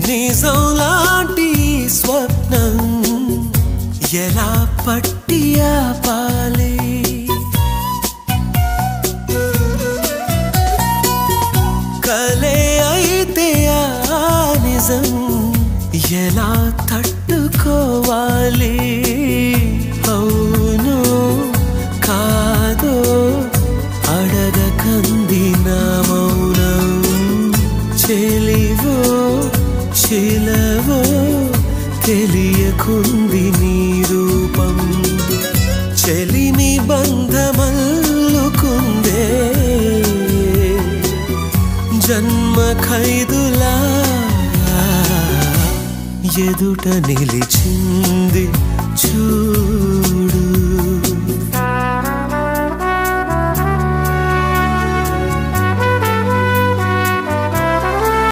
నిజం లాంటి స్వప్నం ఎలా పట్టి ఆపాలి కలే అయితే ఆ నిజం ఎలా తట్టుకోవాలి అవును కాదో అడగకంది నా మౌనం చెలివో చిలవో తెలియకుంది నీ రూపం చెలిని బంధమల్లుకుందే జన్మ ఖైదులా ఎదుట నిలిచింది చూడు